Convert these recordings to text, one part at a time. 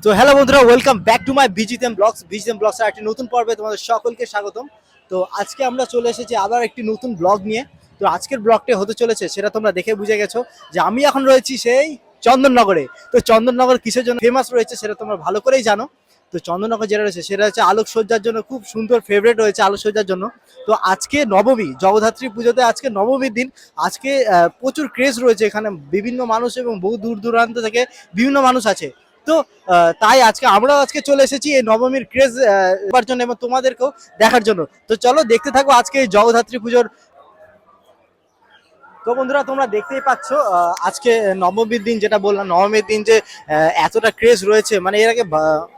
তো হ্যালো বন্ধুরা, welcome back to my BGM blogs. BGM blogs এর একটি নতুন পর্বে তোমাদের সকলকে স্বাগতম। তো আজকে আমরা চলে এসেছি আবার একটি নতুন ব্লগ নিয়ে। তো আজকের ব্লগটা হতে চলেছে সেটা তোমরা দেখে বুঝে গেছো যে আমি এখন রয়েছি সেই চন্দননগরে। তো চন্দননগর কিসের জন্য ফেমাস রয়েছে সেটা তোমরা ভালো করেই জানো। তো চন্দননগর যেটা রয়েছে সেটা হচ্ছে আলোকসজ্জার জন্য খুব সুন্দর, ফেভারিট রয়েছে আলোকসজ্জার জন্য। তো আজকে নবমী, জগদ্ধাত্রী পুজোতে আজকে নবমীর দিন। আজকে প্রচুর ক্রেজ রয়েছে এখানে, বিভিন্ন মানুষ এবং বহু দূর দূরান্ত থেকে বিভিন্ন মানুষ আছে। তো তাই আমরাও আজকে চলে এসেছি এই নবমীর ক্রেজ দেখার জন্য এবং তোমাদেরকেও দেখার জন্য। তো চলো দেখতে থাকো আজকে এই জগদ্ধাত্রী পুজোর। তো বন্ধুরা, তোমরা দেখতেই পাচ্ছ আজকে নবমীর দিন, যেটা বললাম নবমীর দিন যে এতটা ক্রেজ রয়েছে, মানে এর আগে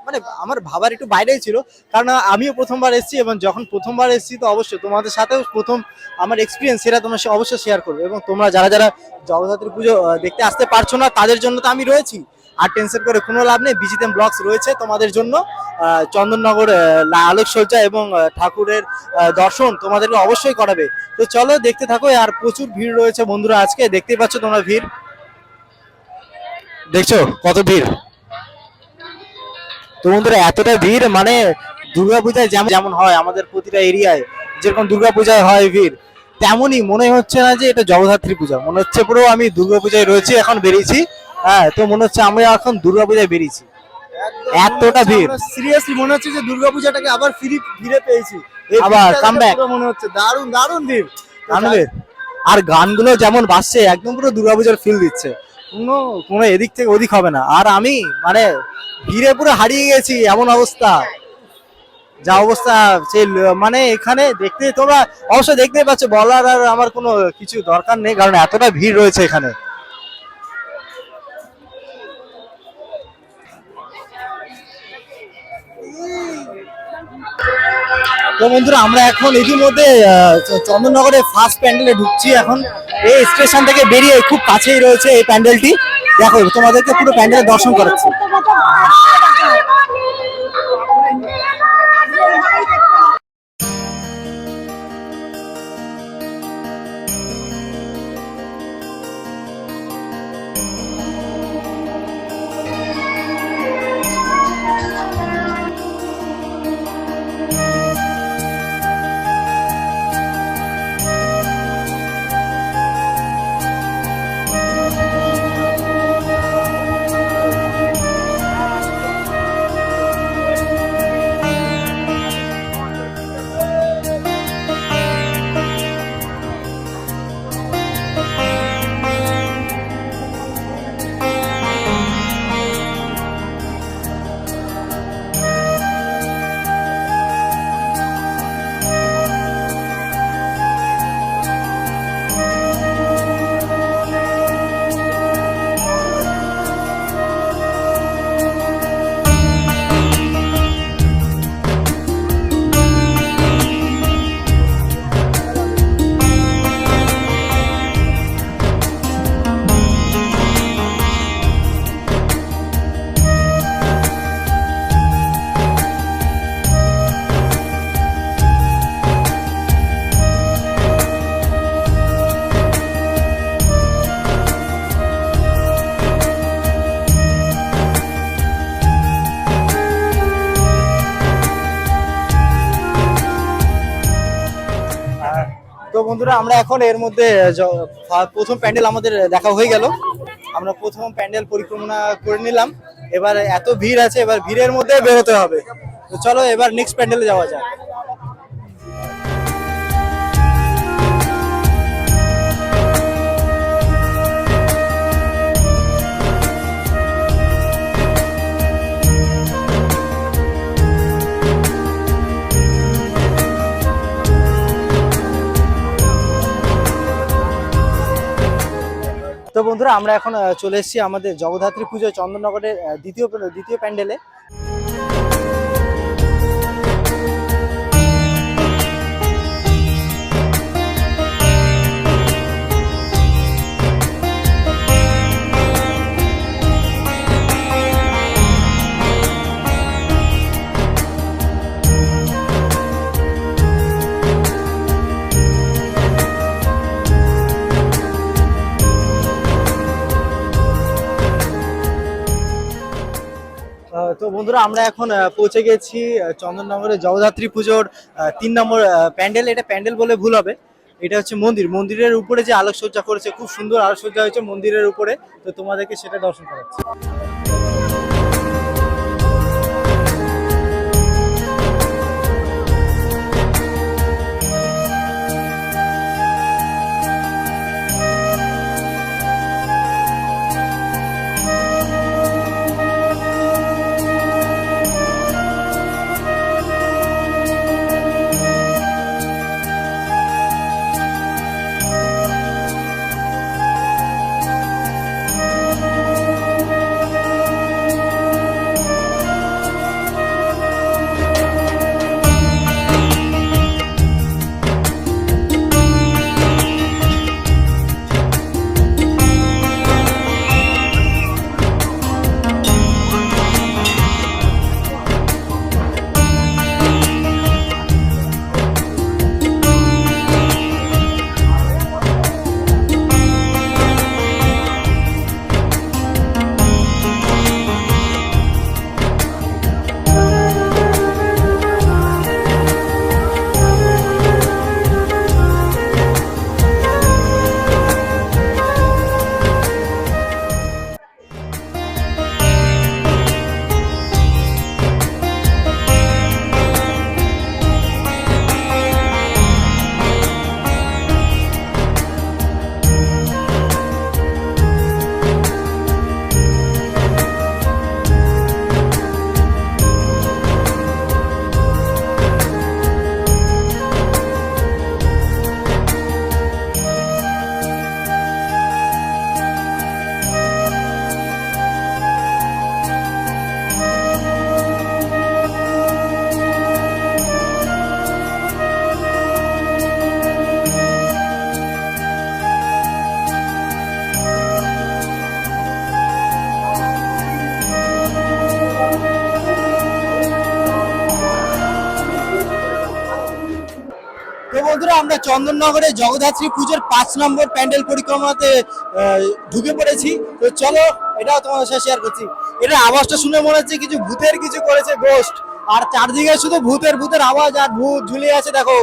মানে আমার ভাবার একটু বাইরেই ছিল, কারণ আমিও প্রথমবার এসেছি এবং যখন প্রথমবার এসেছি তো অবশ্যই তোমাদের সাথেও প্রথম আমার এক্সপিরিয়েন্স সেটা তোমরা অবশ্যই শেয়ার করবে। এবং তোমরা যারা যারা জগদ্ধাত্রী পুজো দেখতে আসতে পারছো না তাদের জন্য তো আমি রয়েছি, আর টেনশন করে কোনো লাভ নেই। বিজিএম ব্লগস রয়েছে তোমাদের জন্য। চন্দননগর আলোকসজ্জা এবং ঠাকুরের দর্শন তোমাদেরকে অবশ্যই করাবে। তো চলো দেখতে থাকো। আর প্রচুর ভিড় রয়েছে বন্ধুরা, আজকে দেখতেই পাচ্ছ তোমরা, ভিড় দেখছো কত ভিড়। তো বন্ধুরা, এতটা ভিড় মানে দুর্গাপূজায় যেমন যেমন হয় আমাদের প্রতিটা এরিয়ায়, যেরকম দুর্গাপূজায় হয় ভিড়, তেমনই মনে হচ্ছে না যে এটা জগদ্ধাত্রী পূজা। মনে হচ্ছে পুরো আমি দুর্গাপূজায় রয়েছি, এখন বেরিয়েছি। হ্যাঁ, তো মনে হচ্ছে আমরা এখন দুর্গাপূজায় বেরিয়েছি, এতটা ভিড়। সিরিয়াসলি মনে হচ্ছে যে দুর্গাপূজাটাকে আবার ফিরে পেয়েছি, আবার কামব্যাক মনে হচ্ছে দারুণ দারুণ ভিড় আনন্দের। আর গানগুলো যেমন বাজছে একদম পুরো দুর্গাপূজার ফিল দিচ্ছে, কোনো কোনো এদিক থেকে ওদিক হবে না। আর আমি মানে ভিড়ে পুরো হারিয়ে গেছি, এমন অবস্থা, যা অবস্থা সেই মানে এখানে দেখতে তোমরা অবশ্যই দেখতেই পাচ্ছ, বলার আর আমার কোনো কিছু দরকার নেই, কারণ এতটা ভিড় রয়েছে এখানে। তো বন্ধুরা, আমরা এখন ইতিমধ্যে চন্দননগরের ফার্স্ট প্যান্ডেলে ঢুকছি। এখন এই স্টেশন থেকে বেরিয়ে খুব কাছেই রয়েছে এই প্যান্ডেলটি। দেখো তোমাদেরকে পুরো প্যান্ডেলের দর্শন করাচ্ছি। তো বন্ধুরা, আমরা এখন এর মধ্যে প্রথম প্যান্ডেল আমাদের দেখা হয়ে গেল। আমরা প্রথম প্যান্ডেল পরিক্রমা করে নিলাম। এবার এত ভিড় আছে, এবার ভিড়ের মধ্যে বেরোতে হবে। তো চলো এবার নেক্সট প্যান্ডেলে যাওয়া যাক। তো বন্ধুরা, আমরা এখন চলে এসেছি আমাদের জগদ্ধাত্রী পুজো চন্দননগরের দ্বিতীয় প্যান্ডেলে। তো বন্ধুরা আমরা এখন পৌঁছে গেছি চন্দননগরের জগদ্ধাত্রী পুজোর 3 নম্বর প্যান্ডেল। এটা প্যান্ডেল বলে ভুল হবে, এটা হচ্ছে মন্দিরের উপরে যে আলোকসজ্জা করেছে, খুব সুন্দর আলোকসজ্জা হয়েছে মন্দিরের উপরে। তো তোমাদেরকে সেটা দর্শন করাচ্ছি। তো বন্ধুরা আমরা চন্দননগরে জগদ্ধাত্রী পুজোর 5 নম্বর প্যান্ডেল পরিক্রমাতে ঢুকে পড়েছি। তো চলো এটাও তোমাদের সাথে শেয়ার করছি। এটা আওয়াজটা শুনে মনে হচ্ছে কিছু ভূতের কিছু করেছে, গোস্ট। আর চারদিকে শুধু ভূতের আওয়াজ আর ভূত ঝুলিয়ে আছে, দেখো।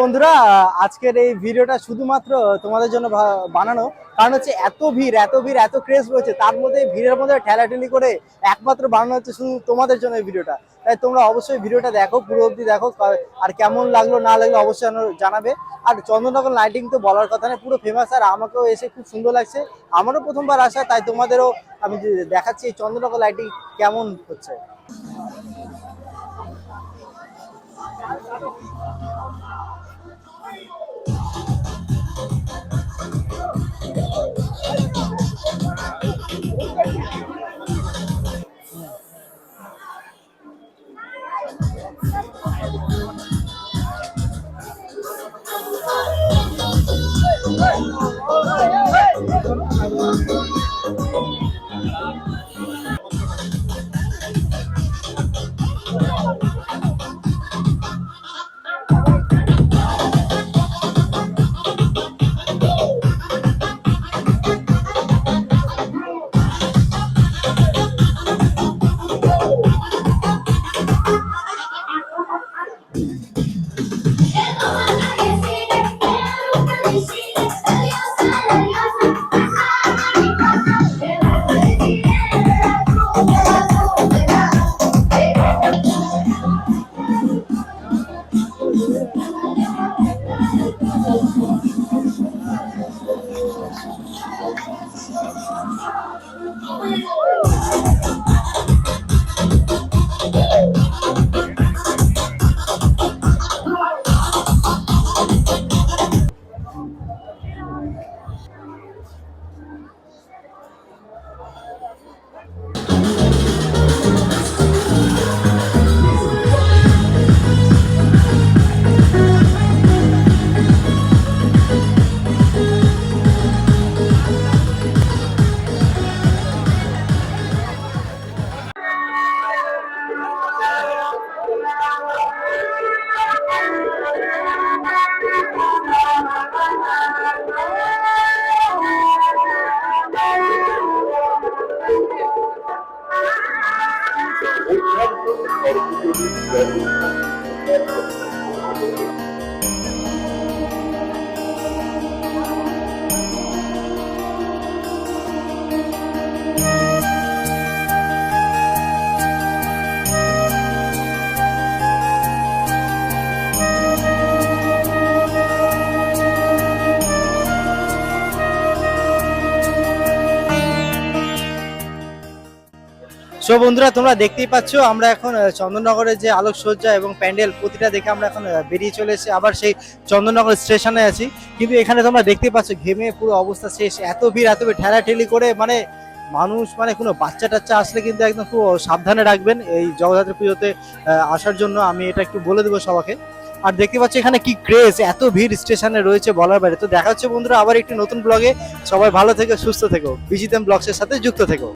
বন্ধুরা, আজকের এই ভিডিওটা শুধুমাত্র তোমাদের জন্য বানানো, কারণ হচ্ছে এত ভিড় এত ভিড় এত ক্রেজ রয়েছে, তার মধ্যে ভিড়ের মধ্যে ঠেলাঠেলি করে একমাত্র বানানো হচ্ছে শুধু তোমাদের জন্য এই ভিডিওটা। তাই তোমরা অবশ্যই ভিডিওটা দেখো, পুরো অবধি দেখো, আর কেমন লাগলো না লাগলো অবশ্যই জানাবে। আর চন্দননগর লাইটিং তো বলার কথা নেই, পুরো ফেমাস, আর আমাকেও এসে খুব সুন্দর লাগছে, আমারও প্রথমবার আসা, তাই তোমাদেরও আমি দেখাচ্ছি এই চন্দননগর লাইটিং কেমন হচ্ছে। সো বন্ধুরা, তোমরা দেখতেই পাচ্ছ আমরা এখন চন্দননগরের যে আলোকসজ্জা এবং প্যান্ডেল প্রতিটা দেখে আমরা এখন বেরিয়ে চলে এসেছি, আবার সেই চন্দননগর স্টেশনে আছি। কিন্তু এখানে তোমরা দেখতেই পাচ্ছ ঘেমে পুরো অবস্থা শেষ, এত ভিড় ঠেলাঠেলি করে, মানে মানুষ, মানে কোনো বাচ্চা টাচ্চা আসলে কিন্তু একদম খুব সাবধানে রাখবেন এই জগদ্ধাত্রী পুজোতে আসার জন্য, আমি এটা একটু বলে দেবো সবাইকে। আর দেখতে পাচ্ছ এখানে কি ক্রেজ, এত ভিড় স্টেশনে রয়েছে বলার বাইরে। তো দেখা হচ্ছে বন্ধুরা আবার একটি নতুন ব্লগে, সবাই ভালো থেকো, সুস্থ থেকো, বিজিতেম ব্লগসের সাথে যুক্ত থেকো।